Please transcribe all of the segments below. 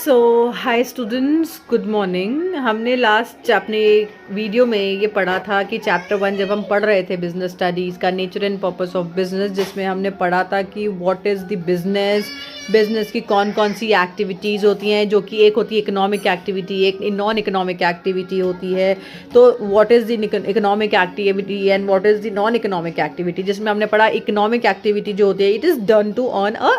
सो hi students, good morning. हमने last अपने video में ये पढ़ा था कि चैप्टर 1 जब हम पढ़ रहे थे बिजनेस स्टडीज़ का nature and purpose of business, जिसमें हमने पढ़ा था कि व्हाट इज़ द बिजनेस की कौन कौन सी एक्टिविटीज़ होती हैं, जो कि एक होती है इकोनॉमिक एक्टिविटी, एक नॉन इकोनॉमिक एक्टिविटी होती है। तो what is the economic activity and what is the non economic activity, जिसमें हमने पढ़ा इकोनॉमिक एक्टिविटी जो होती है it is done to earn a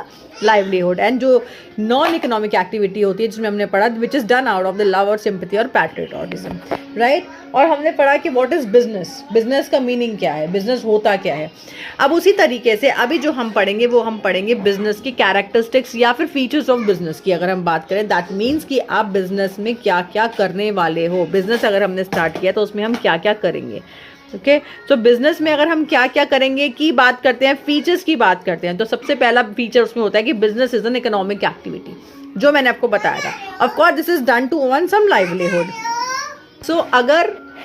livelihood, and जो नॉन इकोनॉमिक एक्टिविटी होती है जिसमें हमने पढ़ा which is done out of the love और सिंपैथी और पैट्रियोटिज्म, राइट। और हमने पढ़ा कि व्हाट इज़ बिजनेस का मीनिंग क्या है, बिजनेस होता क्या है। अब उसी तरीके से अभी जो हम पढ़ेंगे वो हम पढ़ेंगे बिजनेस की कैरेक्टरिस्टिक्स या फिर फीचर्स ऑफ बिजनेस की। अगर हम बात करें दैट मीन्स कि आप बिजनेस में क्या क्या करने वाले हो, बिजनेस अगर हमने स्टार्ट किया तो उसमें हम क्या क्या करेंगे। ओके, तो बिजनेस में अगर हम क्या क्या करेंगे की बात करते हैं, फीचर्स की बात करते हैं, तो सबसे पहला फीचर उसमें होता है कि business is an economic activity, जो मैंने आपको बताया था। Of course this is done to earn some livelihood.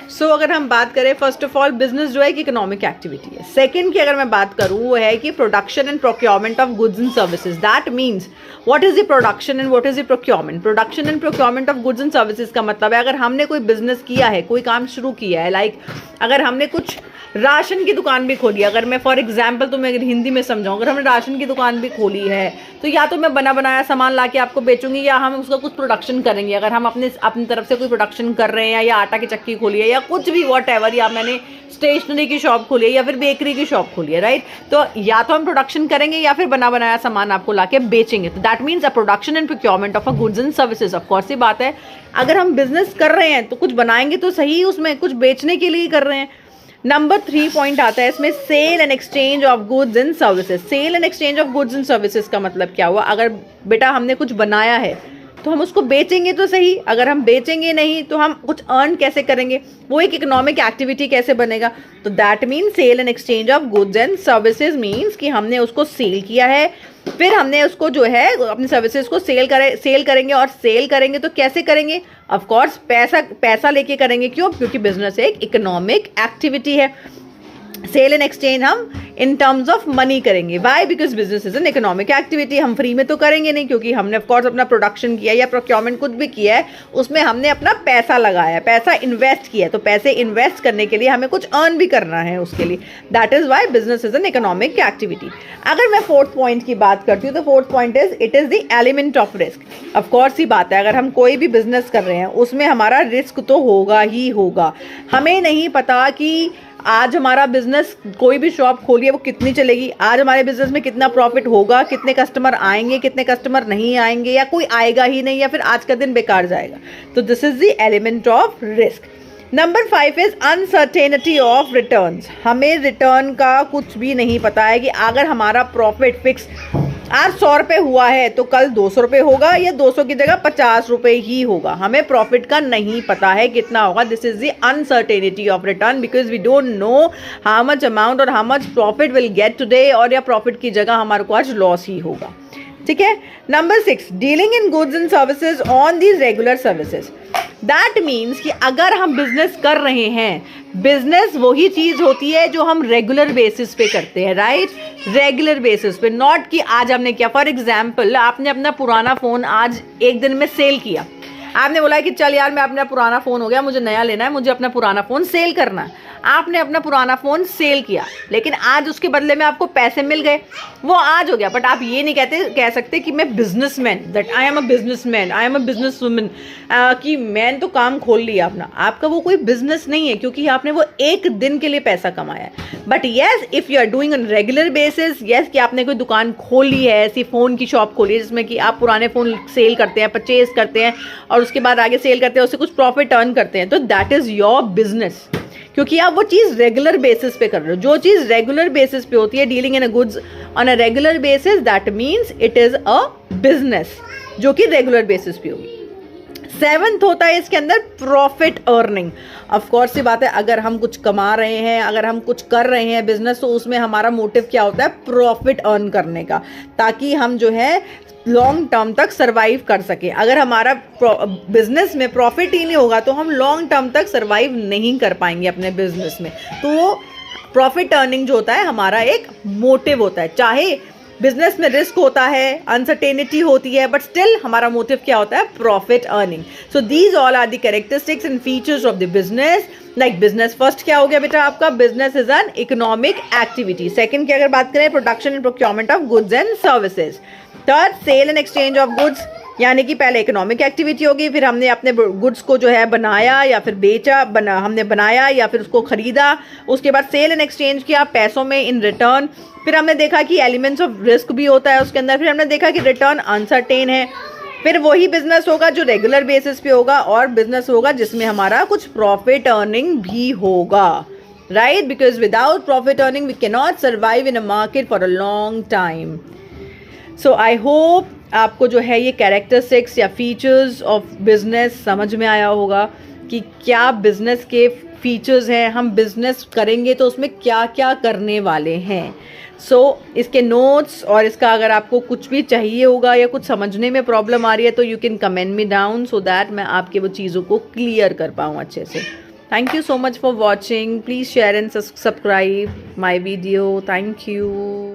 So अगर हम बात करें, फर्स्ट ऑफ ऑल बिजनेस जो है कि इकोनॉमिक एक्टिविटी है। सेकंड की अगर मैं बात करूं वो है कि production and procurement of goods and services. That means what is the production and what is the procurement. Production and procurement of goods and services का मतलब है अगर हमने कोई बिजनेस किया है, कोई काम शुरू किया है, लाइक अगर हमने कुछ राशन की दुकान भी खोली, अगर मैं फॉर एग्जाम्पल तुम्हें अगर हिंदी में समझाऊं, अगर हमने राशन की दुकान भी खोली है तो या तो मैं बना बनाया सामान ला के आपको बेचूंगी या हम उसका कुछ प्रोडक्शन करेंगे। अगर हम अपनी तरफ से कोई प्रोडक्शन कर रहे हैं या आटा की चक्की खोली है या कुछ भी वॉट एवर, या मैंने स्टेशनरी की शॉप खोली है या फिर बेकरी की शॉप खोली है, राइट। तो या तो हम प्रोडक्शन करेंगे या फिर बना बनाया सामान आपको ला के बेचेंगे। तो that means a production and procurement of a goods and services. Of course ये बात है, अगर हम बिजनेस कर रहे हैं तो कुछ बनाएंगे तो सही, उसमें कुछ बेचने के लिए कर रहे हैं। नंबर 3 पॉइंट आता है इसमें, sale and exchange of goods and services. Sale and exchange of goods and services का मतलब क्या हुआ, अगर बेटा हमने कुछ बनाया है तो हम उसको बेचेंगे तो सही, अगर हम बेचेंगे नहीं तो हम कुछ अर्न कैसे करेंगे, वो एक इकोनॉमिक एक्टिविटी कैसे बनेगा। तो that means sale and exchange of goods and services means कि हमने उसको सेल किया है, फिर हमने उसको जो है अपनी सर्विसेज को सेल करेंगे। और सेल करेंगे तो कैसे करेंगे, ऑफ कोर्स पैसा लेके करेंगे। क्यों? क्योंकि बिजनेस एक इकोनॉमिक एक्टिविटी है। सेल एंड एक्सचेंज हम इन टर्म्स ऑफ मनी करेंगे। Why? Because business is an economic activity. हम फ्री में तो करेंगे नहीं, क्योंकि हमने ऑफकोर्स अपना प्रोडक्शन किया या प्रोक्योरमेंट कुछ भी किया है, उसमें हमने अपना पैसा लगाया, पैसा इन्वेस्ट किया, तो पैसे इन्वेस्ट करने के लिए हमें कुछ अर्न भी करना है उसके लिए। That is why business is an economic activity. अगर मैं फोर्थ पॉइंट की बात करती हूँ तो fourth point is it is the element of risk. Of course ही बात है, अगर हम कोई भी बिजनेस कर रहे हैं उसमें हमारा रिस्क तो होगा ही होगा। हमें नहीं पता कि आज हमारा बिजनेस, कोई भी शॉप खोलिए वो कितनी चलेगी, आज हमारे बिजनेस में कितना प्रॉफिट होगा, कितने कस्टमर आएंगे, कितने कस्टमर नहीं आएंगे, या कोई आएगा ही नहीं, या फिर आज का दिन बेकार जाएगा। तो this is the element of risk. Number 5 is uncertainty of returns. हमें रिटर्न का कुछ भी नहीं पता है कि अगर हमारा प्रॉफिट फिक्स आज 100 रुपये हुआ है तो कल 200 रुपये होगा या 200 की जगह 50 रुपये ही होगा। हमें प्रॉफिट का नहीं पता है कितना होगा। This is the uncertainty of return, because we don't know how much amount और how much profit will get today, और या प्रॉफिट की जगह हमारे को आज लॉस ही होगा। ठीक है। Number 6, dealing in goods and services on these regular services. That means कि अगर हम बिजनेस कर रहे हैं, बिजनेस वही चीज होती है जो हम रेगुलर बेसिस पे करते हैं, राइट। रेगुलर बेसिस पे, नॉट कि आज हमने किया। फॉर एग्जाम्पल, आपने अपना पुराना फोन आज एक दिन में सेल किया, आपने बोला कि चल यार मैं अपना पुराना फोन हो गया, मुझे नया लेना है, मुझे अपना पुराना फोन सेल करना है। आपने अपना पुराना फोन सेल किया, लेकिन आज उसके बदले में आपको पैसे मिल गए, वो आज हो गया। बट आप ये नहीं कह सकते कि मैं businessman, that I am a businessman, I am a business woman, कि मैंने तो काम खोल लिया अपना। आपका वो कोई बिजनेस नहीं है, क्योंकि आपने वो एक दिन के लिए पैसा कमाया है। But yes, if you are doing on regular basis, yes कि आपने कोई दुकान खोली है, ऐसी फोन की शॉप खोली है जिसमें कि आप पुराने फोन सेल करते हैं, परचेज करते हैं और उसके बाद आगे सेल करते हैं, उससे कुछ प्रॉफिट अर्न करते हैं, तो दैट इज योर बिजनेस, क्योंकि आप वो चीज़ रेगुलर बेसिस पे कर रहे हो। जो चीज़ रेगुलर बेसिस पे होती है, dealing in a goods on a regular basis, that means it is a business जो कि रेगुलर बेसिस पे होगी। 7th होता है इसके अंदर प्रॉफिट अर्निंग। ऑफ कोर्स ये बात है, अगर हम कुछ कमा रहे हैं, अगर हम कुछ कर रहे हैं बिजनेस, तो उसमें हमारा मोटिव क्या होता है, प्रॉफिट अर्न करने का, ताकि हम जो है लॉन्ग टर्म तक सरवाइव कर सके। अगर हमारा बिजनेस में प्रॉफिट ही नहीं होगा तो हम लॉन्ग टर्म तक सरवाइव नहीं कर पाएंगे अपने बिजनेस में। तो प्रॉफिट अर्निंग जो होता है हमारा एक मोटिव होता है। चाहे बिजनेस में रिस्क होता है, अनसर्टेनिटी होती है, बट स्टिल हमारा मोटिव क्या होता है? Profit earning. So these all are the characteristics and features of the business. Like business first क्या हो गया बेटा आपका? Business is an economic activity. Second की अगर बात करें, production and procurement of goods and services. Third, sale and exchange of goods, यानी कि पहले इकोनॉमिक एक्टिविटी होगी, फिर हमने अपने गुड्स को जो है बनाया या फिर बेचा, हमने बनाया या फिर उसको खरीदा, उसके बाद सेल एंड एक्सचेंज किया पैसों में इन रिटर्न. फिर हमने देखा कि एलिमेंट्स ऑफ रिस्क भी होता है उसके अंदर. फिर हमने देखा कि रिटर्न अनसर्टेन है. फिर वही बिजनेस होगा जो रेगुलर बेसिस पे होगा, और बिजनेस होगा जिसमें हमारा कुछ प्रॉफिट अर्निंग भी होगा, right? Because without profit earning we can not survive in a market for a long time. So I hope आपको जो है ये कैरेक्टरिस्टिक्स या फीचर्स ऑफ बिजनेस समझ में आया होगा कि क्या बिजनेस के फीचर्स हैं, हम बिजनेस करेंगे तो उसमें क्या क्या करने वाले हैं. सो इसके नोट्स और इसका अगर आपको कुछ भी चाहिए होगा या कुछ समझने में प्रॉब्लम आ रही है तो you can comment me down, so that मैं आपके वो चीज़ों को क्लियर कर पाऊँ अच्छे से. Thank you so much for watching. Please share and subscribe my video. Thank you.